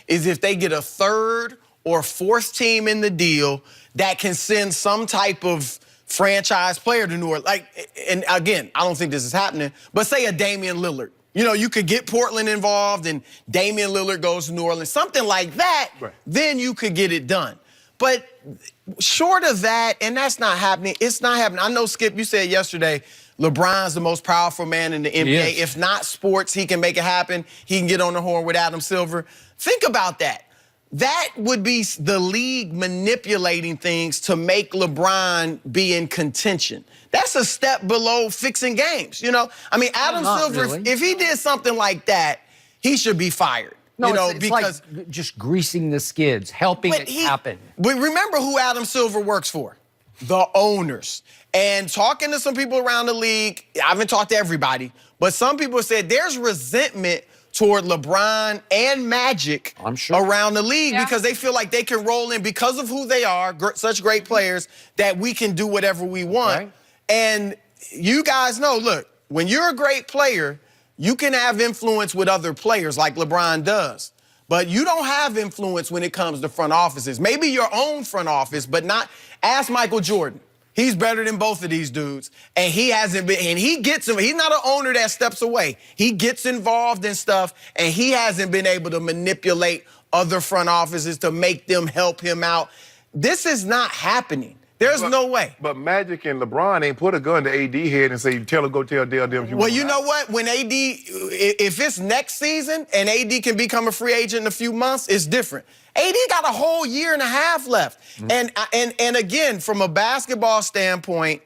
is if they get a third or fourth team in the deal that can send some type of franchise player to New Orleans. Like, and again, I don't think this is happening, but say a Damian Lillard. You know, you could get Portland involved and Damian Lillard goes to New Orleans, something like that, right. Then you could get it done. But short of that, and that's not happening, it's not happening. I know, Skip, you said yesterday, LeBron's the most powerful man in the NBA. If not sports, he can make it happen. He can get on the horn with Adam Silver. Think about that. That would be the league manipulating things to make LeBron be in contention. That's a step below fixing games, you know? I mean, Adam Silver, really. If he did something like that, he should be fired. No, you know, it's because like just greasing the skids, helping it happen. But remember who Adam Silver works for? The owners. And talking to some people around the league, I haven't talked to everybody, but some people said there's resentment toward LeBron and Magic around the league because they feel like they can roll in because of who they are, such great players, that we can do whatever we want. Right. And you guys know, look, when you're a great player, you can have influence with other players like LeBron does. But you don't have influence when it comes to front offices. Maybe your own front office, but not. Ask Michael Jordan. He's better than both of these dudes. And he hasn't been, and he gets him. He's not an owner that steps away. He gets involved in stuff, and he hasn't been able to manipulate other front offices to make them help him out. This is not happening. There's no way. But Magic and LeBron ain't put a gun to AD head and say, go tell Dale them you Well, you know what? When AD, if it's next season and AD can become a free agent in a few months, it's different. AD got a whole year and a half left. And again, from a basketball standpoint,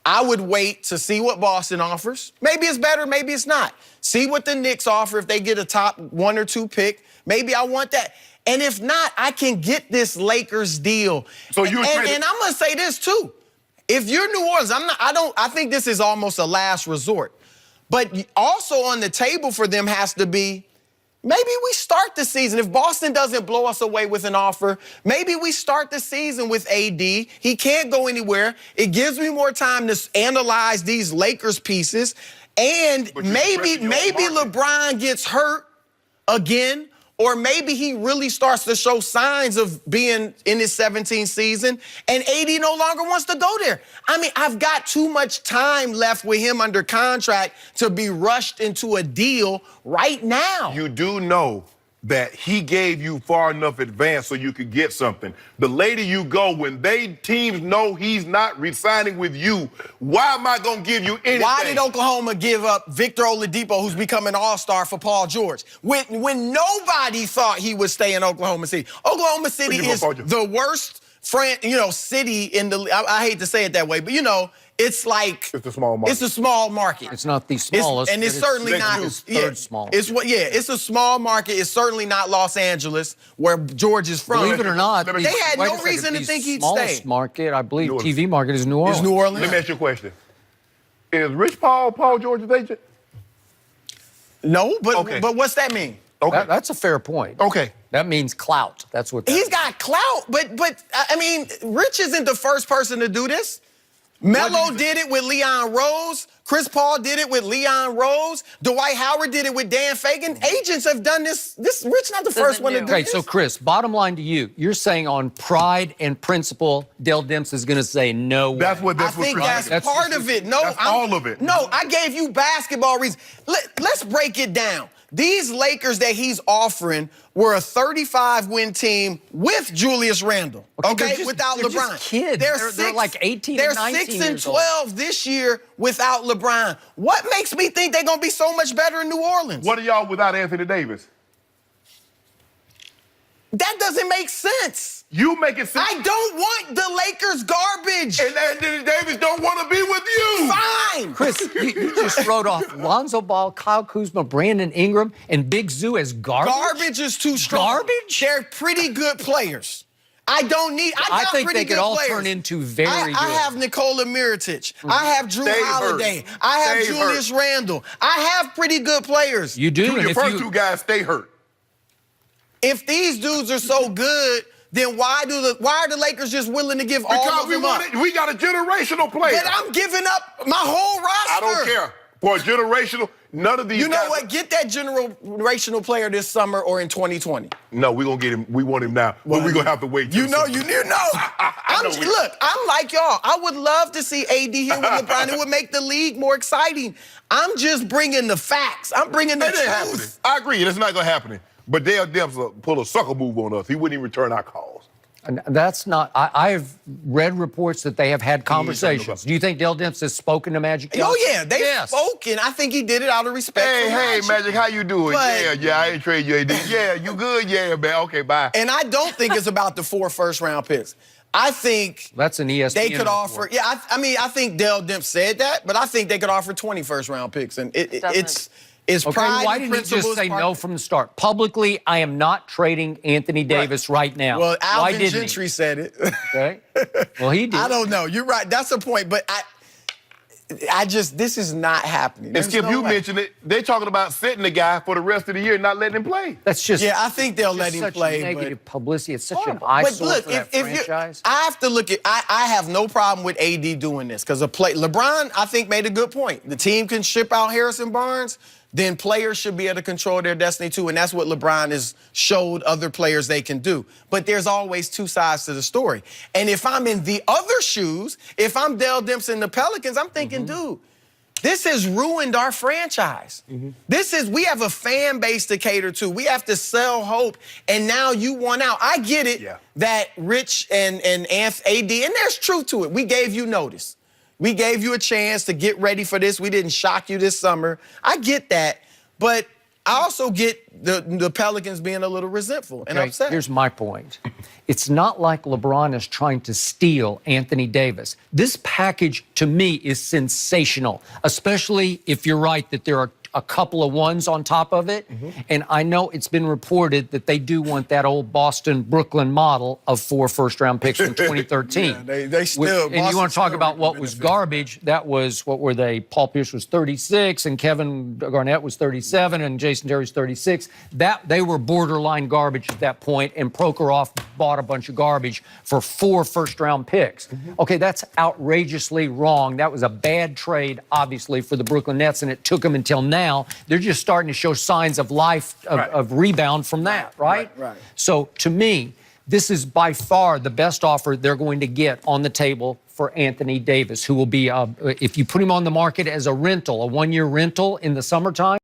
I would wait to see what Boston offers. Maybe it's better, maybe it's not. See what the Knicks offer if they get a top 1 or 2 pick. Maybe I want that. And if not, I can get this Lakers deal. So and I'm gonna say this too. If you're New Orleans, I think this is almost a last resort. But also on the table for them has to be, maybe we start the season. If Boston doesn't blow us away with an offer, maybe we start the season with AD. He can't go anywhere. It gives me more time to analyze these Lakers pieces. And maybe LeBron gets hurt again. Or maybe he really starts to show signs of being in his 17th season and AD no longer wants to go there. I mean, I've got too much time left with him under contract to be rushed into a deal right now. You do know that he gave you far enough advance so you could get something. The later you go, when teams know he's not re-signing with you, why am I going to give you anything? Why did Oklahoma give up Victor Oladipo, who's become an all-star, for Paul George? When nobody thought he would stay in Oklahoma City. Oklahoma City is the worst city in the, I hate to say it that way, but it's like it's a small market. It's a small market. It's not the smallest, and it's certainly not. It's third smallest. It's a small market. It's certainly not Los Angeles, where George is from. Believe it or not, they had no reason to think he'd stay. Smallest market, I believe, TV market is New Orleans. Is New Orleans? Let me ask you a question: is Rich Paul George's agent? No, but what's that mean? Okay, that's a fair point. Okay. That means clout. That's what. He's got clout, but I mean, Rich isn't the first person to do this. Melo did it with Leon Rose. Chris Paul did it with Leon Rose. Dwight Howard did it with Dan Fagan. Agents have done this. Rich not the first one to do this. Okay, so Chris, bottom line to you, you're saying on pride and principle, Dell Demps is going to say no way. That's what I think that's part of it. No, that's all of it. No, I gave you basketball reasons. Let's break it down. These Lakers that he's offering were a 35-win team with Julius Randle, without LeBron. Just kids. They're like 18 and 19 They're 6 and 12 this year without LeBron. What makes me think they're going to be so much better in New Orleans? What are y'all without Anthony Davis? That doesn't make sense. You make it sense. I don't want the Lakers garbage. And Anthony Davis don't want to be with you. Fine. Chris, you just wrote off Lonzo Ball, Kyle Kuzma, Brandon Ingram, and Big Zoo as garbage? Garbage is too strong. Garbage? They're pretty good players. I think they could all turn into very good. I have Nikola Mirotic. I have Drew Holiday. I have Julius Randle. I have pretty good players. You do. Your first two guys stay hurt. If these dudes are so good, then why are the Lakers just willing to give all of them up? We got a generational player. But I'm giving up my whole roster. I don't care. For a generational, None of these. You know guys, what? Get that generational player this summer or in 2020. No, we're gonna get him. We want him now, but we're gonna have to wait. You know. Look, I'm like y'all. I would love to see AD here with LeBron. It would make the league more exciting. I'm just bringing the facts. I'm bringing the That ain't happening. truth. I agree. It's not gonna happen. But Dale Demps will pull a sucker move on us. He wouldn't even return our calls. And that's not. I've read reports that they have had conversations. Do you think Dale Demps has spoken to Magic Johnson? Oh yeah, they've spoken. I think he did it out of respect. Hey, Magic, how you doing? But- Yeah, I ain't trade you AD. Yeah, you good? Yeah, man. Okay, bye. And I don't think it's about the 4 first-round picks. I think That's an ESPN they could report. offer. Yeah, I mean, I think Dale Demps said that, but I think they could offer 20 first-round picks, and it's Okay, pride. why and didn't he just principles say part- no from the start? Publicly, I am not trading Anthony Davis right now. Well, why Alvin didn't Gentry said it. he? Okay. Well, he did. I don't know. You're right. That's the point. But this is not happening. And There's Skip, no you way. mentioned it. They're talking about sitting the guy for the rest of the year and not letting him play. That's just. Yeah, I think they'll let just him such play. Negative publicity. It's such an But eyesore look, for that franchise. I have to look at. I have no problem with AD doing this because LeBron, I think, made a good point. The team can ship out Harrison Barnes, then players should be able to control their destiny too, and that's what LeBron has showed other players they can do. But there's always two sides to the story. And if I'm in the other shoes, if I'm Dale Demps and the Pelicans, I'm thinking, dude, this has ruined our franchise. We have a fan base to cater to. We have to sell hope, and now you won out. I get it that Rich and AD, and there's truth to it. We gave you notice. We gave you a chance to get ready for this. We didn't shock you this summer. I get that, but I also get the Pelicans being a little resentful and upset. Here's my point. It's not like LeBron is trying to steal Anthony Davis. This package, to me, is sensational, especially if you're right that there are a couple of ones on top of it. And I know it's been reported that they do want that old Boston-Brooklyn model of 4 first-round picks from 2013. Yeah, they still. And you want to talk about what was garbage? That was, what were they? Paul Pierce was 36, and Kevin Garnett was 37, and Jason Terry was 36. They were borderline garbage at that point, and Prokhorov bought a bunch of garbage for 4 first-round picks. Okay, that's outrageously wrong. That was a bad trade, obviously, for the Brooklyn Nets, and it took them until now. They're just starting to show signs of life, of rebound from that, right? Right. So, to me, this is by far the best offer they're going to get on the table for Anthony Davis, who will be, if you put him on the market as a rental, a 1-year rental in the summertime,